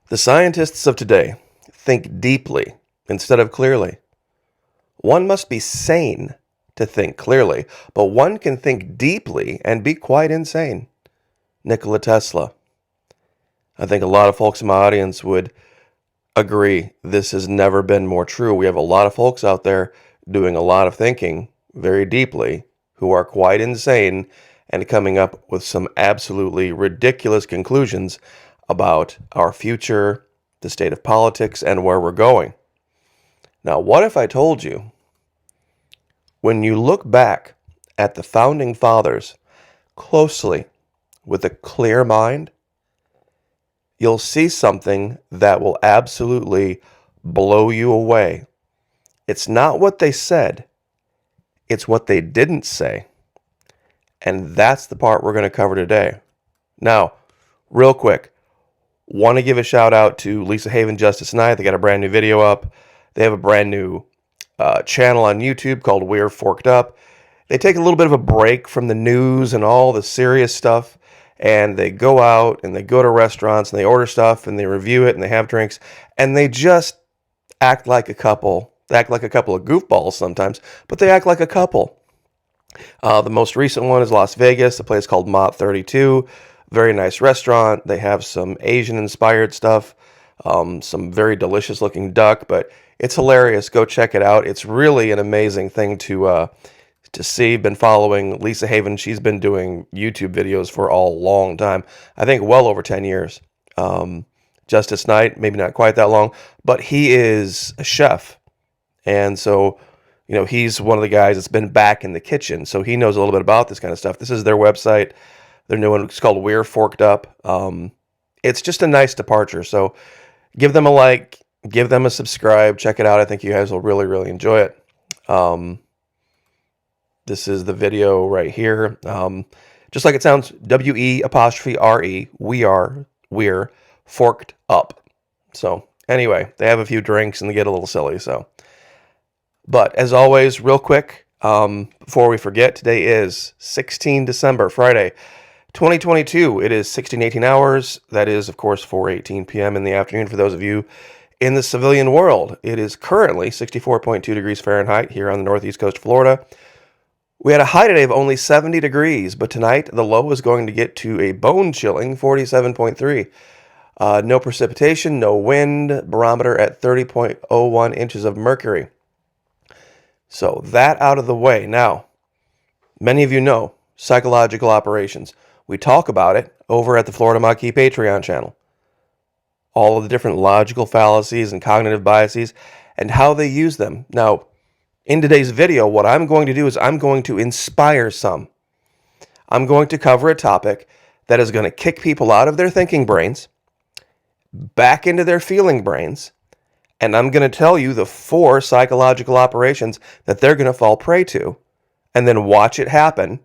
The scientists of today think deeply instead of clearly. One must be sane to think clearly, but one can think deeply and be quite insane. Nikola Tesla. I think a lot of folks in my audience would agree this has never been more true. We have a lot of folks out there doing a lot of thinking very deeply who are quite insane and coming up with some absolutely ridiculous conclusions about our future, the state of politics, and where we're going. Now, what if I told you, when you look back at the founding fathers closely with a clear mind, you'll see something that will absolutely blow you away. It's not what they said, it's what they didn't say. And that's the part we're going to cover today. Now, real quick, want to give a shout out to Lisa Haven, Justice Knight. They got a brand new video up. They have a brand new channel on YouTube called We're Forked Up. They take a little bit of a break from the news and all the serious stuff, and they go out and they go to restaurants and they order stuff and they review it and they have drinks, and they just act like a couple. They act like a couple of goofballs sometimes, but they act like a couple. The most recent one is Las Vegas, a place called Mott 32. Very nice restaurant. They have some Asian-inspired stuff, some very delicious-looking duck, but it's hilarious. Go check it out. It's really an amazing thing to see. Been following Lisa Haven. She's been doing YouTube videos for a long time. I think well over 10 years. Justice Knight, maybe not quite that long, but he is a chef. And so, you know, he's one of the guys that's been back in the kitchen. So he knows a little bit about this kind of stuff. This is their website. Their new one is called We're Forked Up. It's just a nice departure. So give them a like, give them a subscribe, check it out. I think you guys will really, really enjoy it. This is the video right here. Just like it sounds, WE''RE. We're forked up. So anyway, they have a few drinks and they get a little silly. So, but as always, real quick, before we forget, today is 16 December, Friday, 2022. It is 16:18 hours. That is, of course, 4:18 p.m. in the afternoon for those of you in the civilian world. It is currently 64.2 degrees Fahrenheit here on the northeast coast of Florida. We had a high today of only 70 degrees, but tonight the low is going to get to a bone-chilling 47.3. No precipitation, no wind, barometer at 30.01 inches of mercury. So that out of the way. Now, many of you know psychological operations. We talk about it over at the Florida Maquis Patreon channel. All of the different logical fallacies and cognitive biases and how they use them. Now, in today's video, what I'm going to do is I'm going to inspire some. I'm going to cover a topic that is going to kick people out of their thinking brains, back into their feeling brains, and I'm going to tell you the 4 psychological operations that they're going to fall prey to, and then watch it happen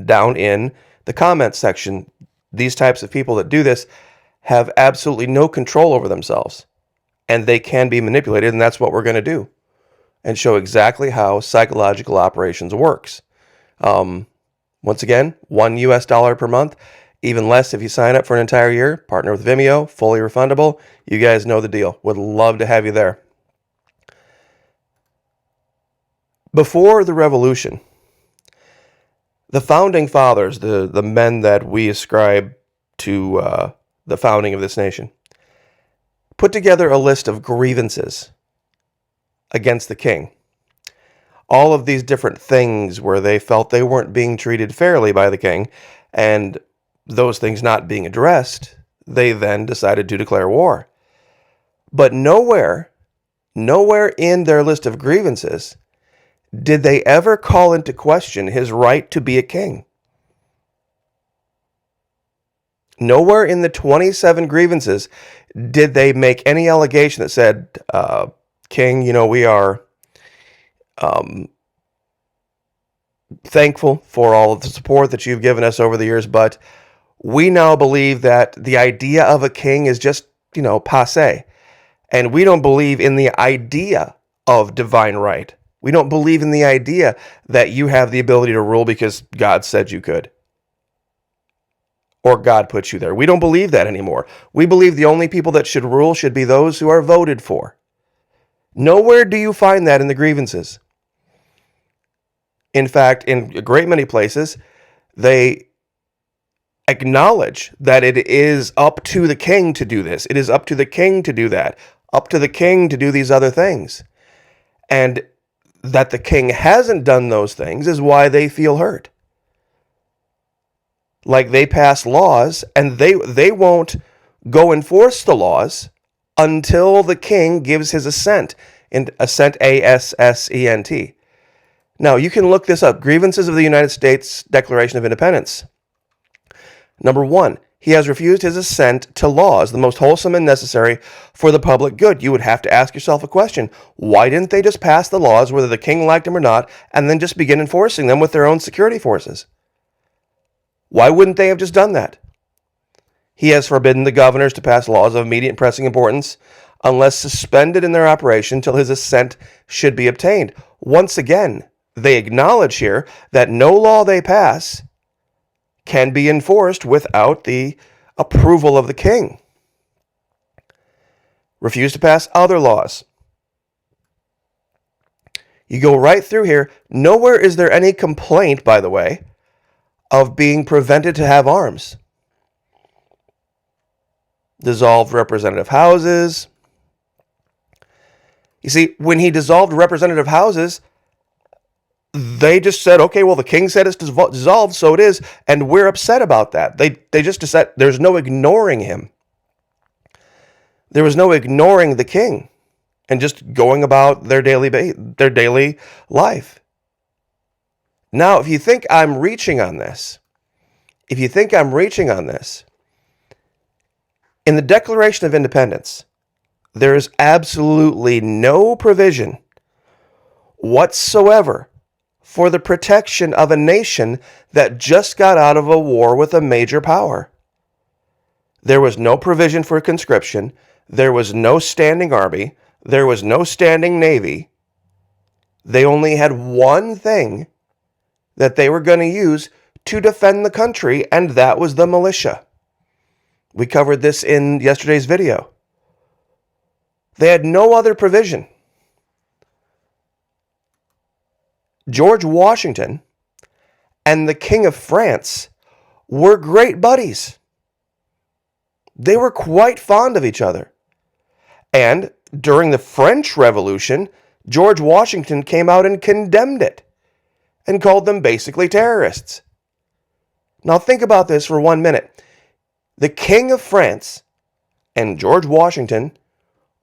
down in the comments section. These types of people that do this have absolutely no control over themselves, and they can be manipulated, and that's what we're going to do, and show exactly how psychological operations works. Once again, $1 US per month, even less if you sign up for an entire year. Partner with Vimeo, fully refundable. You guys know the deal. Would love to have you there. Before the revolution, the founding fathers, the men that we ascribe to the founding of this nation, put together a list of grievances against the king. All of these different things where they felt they weren't being treated fairly by the king, and those things not being addressed, they then decided to declare war. But nowhere in their list of grievances did they ever call into question his right to be a king. Nowhere in the 27 grievances did they make any allegation that said, King, you know, we are thankful for all of the support that you've given us over the years, but we now believe that the idea of a king is just, you know, passé. And we don't believe in the idea of divine right. We don't believe in the idea that you have the ability to rule because God said you could. or God put you there. We don't believe that anymore. We believe the only people that should rule should be those who are voted for. Nowhere do you find that in the grievances. In fact, in a great many places, they acknowledge that it is up to the king to do this. It is up to the king to do that. Up to the king to do these other things. And that the king hasn't done those things is why they feel hurt. Like they pass laws and they won't go enforce the laws until the king gives his assent. And assent, A-S-S-E-N-T. Now, you can look this up. Grievances of the United States Declaration of Independence. Number 1, he has refused his assent to laws, the most wholesome and necessary for the public good. You would have to ask yourself a question. Why didn't they just pass the laws, whether the king liked them or not, and then just begin enforcing them with their own security forces? Why wouldn't they have just done that? He has forbidden the governors to pass laws of immediate and pressing importance unless suspended in their operation till his assent should be obtained. Once again, they acknowledge here that no law they pass can be enforced without the approval of the king. Refuse to pass other laws. You go right through here. Nowhere is there any complaint, by the way, of being prevented to have arms. Dissolved representative houses. You see, when he dissolved representative houses, they just said, okay, well, the king said it's dissolved, so it is, and we're upset about that. They just said there's no ignoring him. There was no ignoring the king and just going about their daily life. Now, if you think I'm reaching on this, in the Declaration of Independence, there is absolutely no provision whatsoever for the protection of a nation that just got out of a war with a major power. There was no provision for conscription. There was no standing army. There was no standing navy. They only had one thing that they were going to use to defend the country, and that was the militia. We covered this in yesterday's video. They had no other provision. George Washington and the King of France were great buddies. They were quite fond of each other. And during the French Revolution, George Washington came out and condemned it and called them basically terrorists. Now think about this for 1 minute. The King of France and George Washington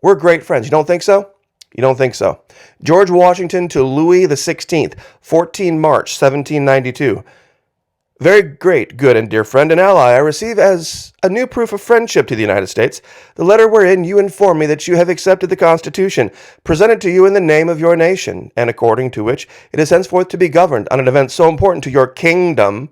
were great friends. You don't think so? You don't think so? George Washington to Louis XVI, 14 March 1792. Very great, good, and dear friend and ally, I receive as a new proof of friendship to the United States the letter wherein you inform me that you have accepted the Constitution presented to you in the name of your nation, and according to which it is henceforth to be governed on an event so important to your kingdom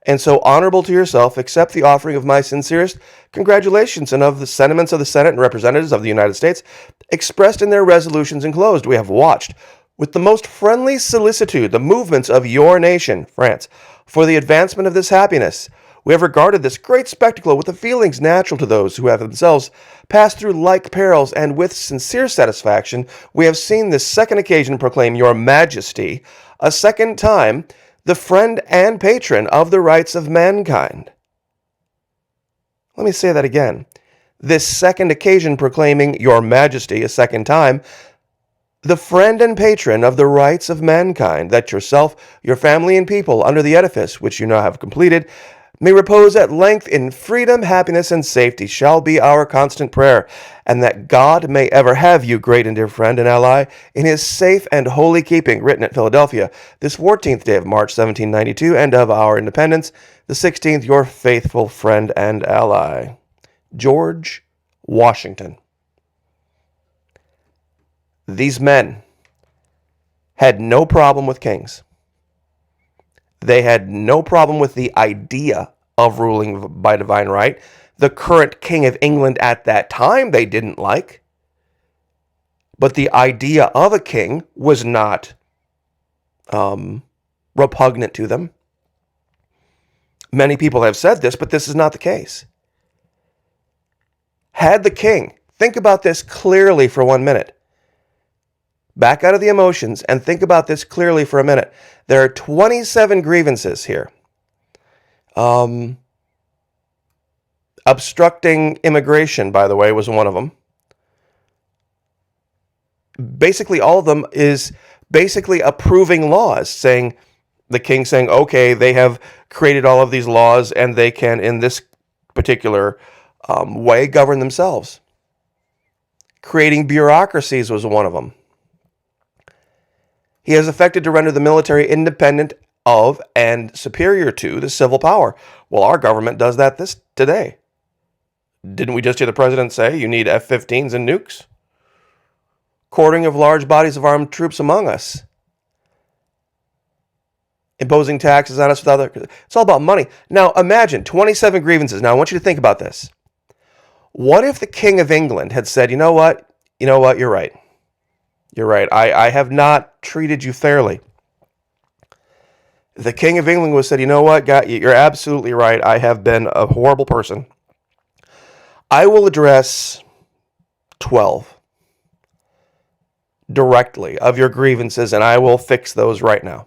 and so honorable to yourself. Accept the offering of my sincerest congratulations and of the sentiments of the Senate and representatives of the United States expressed in their resolutions enclosed. We have watched with the most friendly solicitude the movements of your nation, France, for the advancement of this happiness. We have regarded this great spectacle with the feelings natural to those who have themselves passed through like perils, and with sincere satisfaction we have seen this second occasion proclaim your majesty a second time the friend and patron of the rights of mankind. Let me say that again. This second occasion proclaiming your majesty a second time, the friend and patron of the rights of mankind, that yourself, your family, and people, under the edifice which you now have completed, may repose at length in freedom, happiness, and safety, shall be our constant prayer, and that God may ever have you, great and dear friend and ally, in his safe and holy keeping. Written at Philadelphia, this 14th day of March, 1792, and of our independence, the 16th, your faithful friend and ally, George Washington. These men had no problem with kings. They had no problem with the idea of ruling by divine right. The current king of England at that time they didn't like. But the idea of a king was not repugnant to them. Many people have said this, but this is not the case. Had the king, think about this clearly for 1 minute. Back out of the emotions and think about this clearly for a minute. There are 27 grievances here. Obstructing immigration, by the way, was one of them. Basically, all of them is basically approving laws, saying, the king saying, okay, they have created all of these laws and they can, in this particular way, govern themselves. Creating bureaucracies was one of them. He has affected to render the military independent of and superior to the civil power. Well, our government does that today. Didn't we just hear the president say you need F-15s and nukes? Quartering of large bodies of armed troops among us. Imposing taxes on us with other... It's all about money. Now, imagine 27 grievances. Now, I want you to think about this. What if the King of England had said, you know what? You're right. You're right. I have not treated you fairly. The King of England was said, you know what? You're absolutely right. I have been a horrible person. I will address 12 directly of your grievances, and I will fix those right now.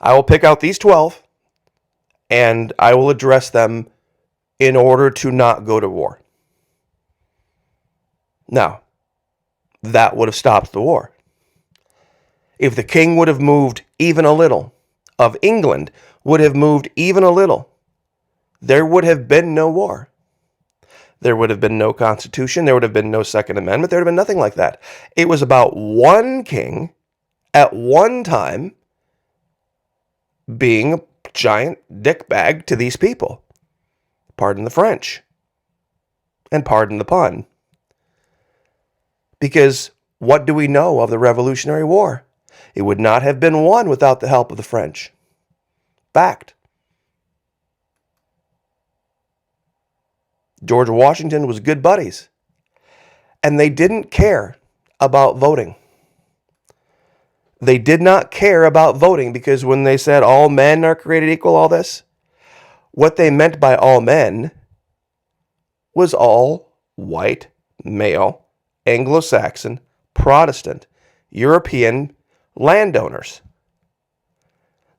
I will pick out these 12, and I will address them in order to not go to war. Now, that would have stopped the war. If the king would have moved even a little, of England would have moved even a little, there would have been no war. There would have been no constitution. There would have been no Second Amendment. There would have been nothing like that. It was about one king at one time being a giant dickbag to these people. Pardon the French. And pardon the pun. Because what do we know of the Revolutionary War? It would not have been won without the help of the French. Fact. George Washington was good buddies. And they didn't care about voting. They did not care about voting because when they said all men are created equal, all this, what they meant by all men was all white, male, Anglo-Saxon, Protestant, European landowners.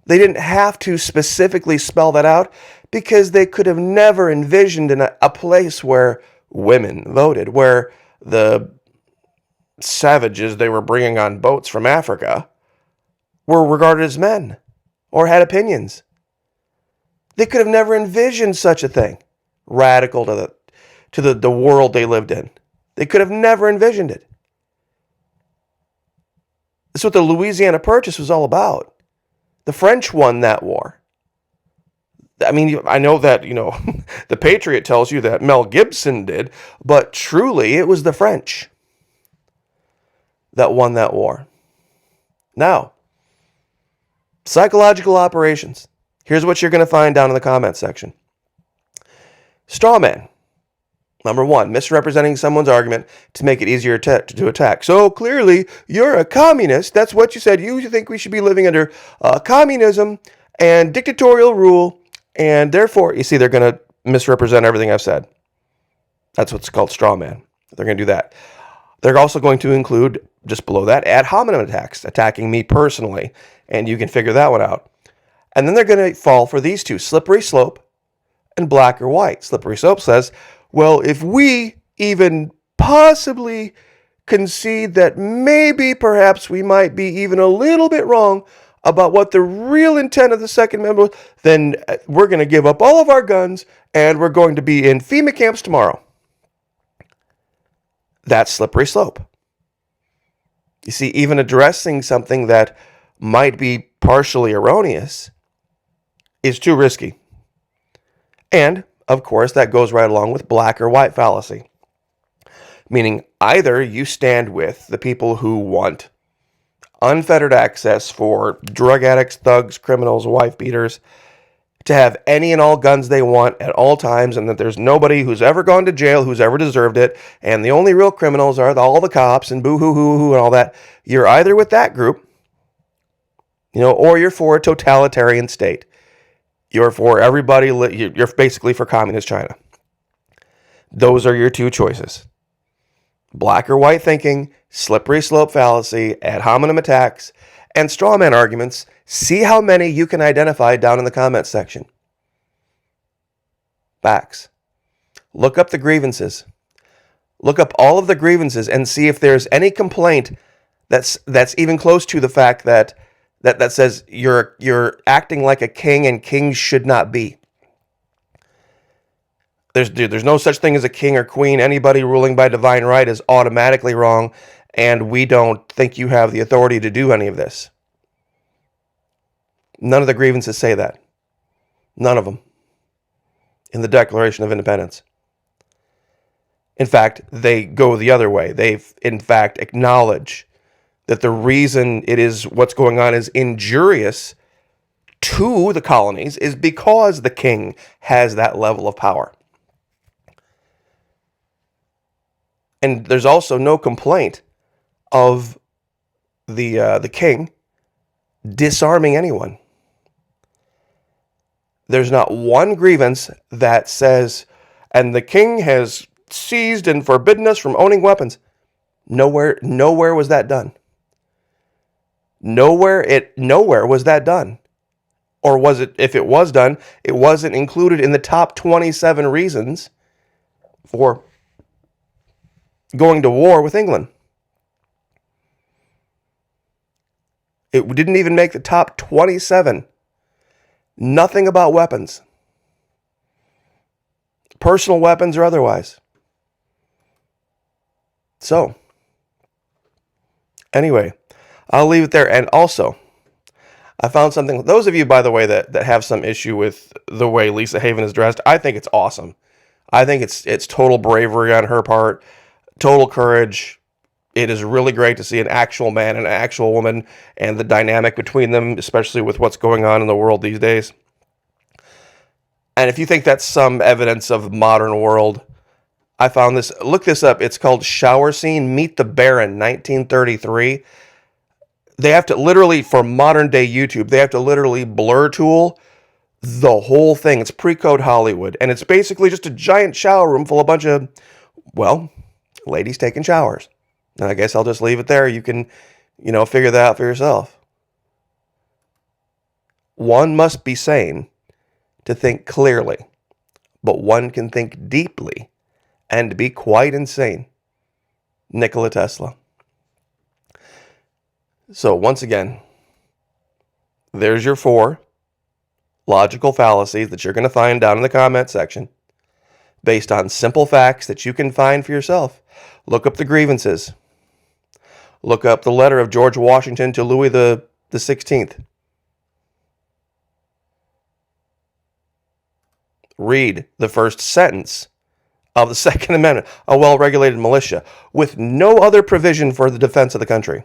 They didn't have to specifically spell that out because they could have never envisioned in a place where women voted, where the savages they were bringing on boats from Africa were regarded as men or had opinions. They could have never envisioned such a thing, radical to the world they lived in. They could have never envisioned it. That's what the Louisiana Purchase was all about. The French won that war. I mean, I know that, the Patriot tells you that Mel Gibson did, but truly it was the French that won that war. Now, psychological operations. Here's what you're going to find down in the comments section. Straw man. Number 1, misrepresenting someone's argument to make it easier to attack. So clearly, you're a communist. That's what you said. You think we should be living under communism and dictatorial rule. And therefore, you see, they're going to misrepresent everything I've said. That's what's called straw man. They're going to do that. They're also going to include, just below that, ad hominem attacks, attacking me personally. And you can figure that one out. And then they're going to fall for these two, slippery slope and black or white. Slippery slope says, well, if we even possibly concede that maybe perhaps we might be even a little bit wrong about what the real intent of the Second Amendment was, then we're going to give up all of our guns and we're going to be in FEMA camps tomorrow. That's slippery slope. You see, even addressing something that might be partially erroneous is too risky. And, of course, that goes right along with black or white fallacy. Meaning either you stand with the people who want unfettered access for drug addicts, thugs, criminals, wife beaters, to have any and all guns they want at all times, and that there's nobody who's ever gone to jail who's ever deserved it, and the only real criminals are all the cops and boo-hoo-hoo-hoo and all that. You're either with that group, or you're for a totalitarian state. You're for everybody. You're basically for communist China. Those are your two choices. Black or white thinking, slippery slope fallacy, ad hominem attacks, and straw man arguments. See how many you can identify down in the comments section. Facts. Look up the grievances. Look up all of the grievances and see if there's any complaint that's even close to the fact that says you're acting like a king and kings should not be. There's no such thing as a king or queen. Anybody ruling by divine right is automatically wrong, and we don't think you have the authority to do any of this. None of the grievances say that. None of them. In the Declaration of Independence. In fact, they go the other way. They, in fact, acknowledge that the reason it is what's going on is injurious to the colonies is because the king has that level of power. And there's also no complaint of the king disarming anyone. There's not one grievance that says, and the king has seized and forbidden us from owning weapons. Nowhere was that done. Nowhere was that done. Or was it, if it was done, it wasn't included in the top 27 reasons for going to war with England. It didn't even make the top 27. Nothing about weapons. Personal weapons or otherwise. So, anyway, I'll leave it there. And also, I found something. Those of you, by the way, that have some issue with the way Lisa Haven is dressed, I think it's awesome. I think it's total bravery on her part, total courage. It is really great to see an actual man and an actual woman and the dynamic between them, especially with what's going on in the world these days. And if you think that's some evidence of the modern world, I found this. Look this up. It's called Shower Scene, Meet the Baron, 1933. They have to literally, for modern day YouTube, they have to literally blur tool the whole thing. It's pre-code Hollywood. And it's basically just a giant shower room full of a bunch of, well, ladies taking showers. And I guess I'll just leave it there. You can, figure that out for yourself. One must be sane to think clearly, but one can think deeply and be quite insane. Nikola Tesla. So once again, there's your 4 logical fallacies that you're going to find down in the comment section based on simple facts that you can find for yourself. Look up the grievances. Look up the letter of George Washington to Louis the 16th. Read the first sentence of the Second Amendment, a well-regulated militia, with no other provision for the defense of the country.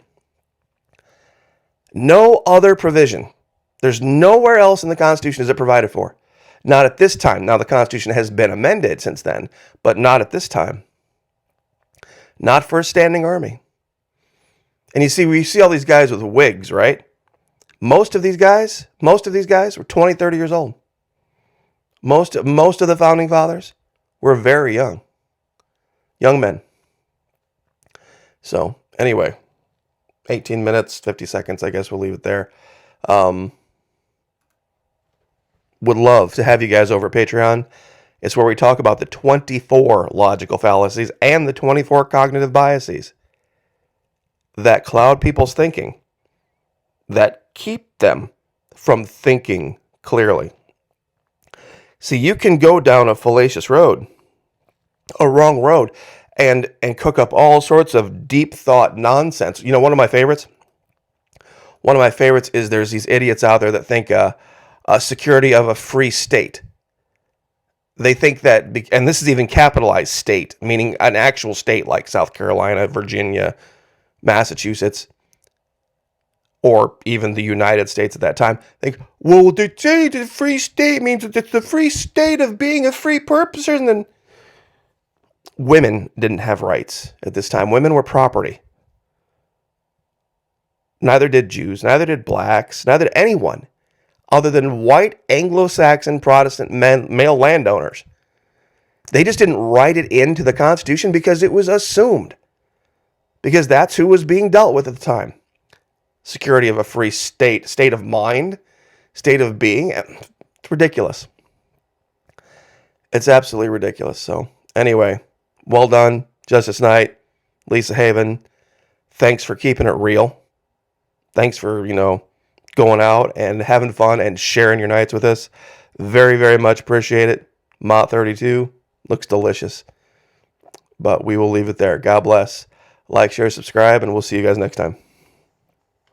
No other provision. There's nowhere else in the Constitution is it provided for. Not at this time. Now, the Constitution has been amended since then, but not at this time. Not for a standing army. And we see all these guys with wigs, right? Most of these guys were 20, 30 years old. Most of the founding fathers were very young. Young men. So, anyway, 18 minutes, 50 seconds, I guess we'll leave it there. Would love to have you guys over at Patreon. It's where we talk about the 24 logical fallacies and the 24 cognitive biases that cloud people's thinking, that keep them from thinking clearly. See, you can go down a fallacious road, a wrong road, and cook up all sorts of deep thought nonsense. One of my favorites is there's these idiots out there that think a security of a free state. They think that, and this is even capitalized state, meaning an actual state like South Carolina, Virginia, Massachusetts, or even the United States at that time. Think, well, they say the free state means that it's the free state of being a free person. And then women didn't have rights at this time. Women were property. Neither did Jews, neither did blacks, neither did anyone other than white Anglo-Saxon Protestant male landowners. They just didn't write it into the Constitution because it was assumed. Because that's who was being dealt with at the time. Security of a free state, state of mind, state of being. It's ridiculous. It's absolutely ridiculous. So anyway, well done, Justice Knight, Lisa Haven. Thanks for keeping it real. Thanks for, going out and having fun and sharing your nights with us. Very, very much appreciate it. Mott 32 looks delicious. But we will leave it there. God bless. Like, share, subscribe, and we'll see you guys next time.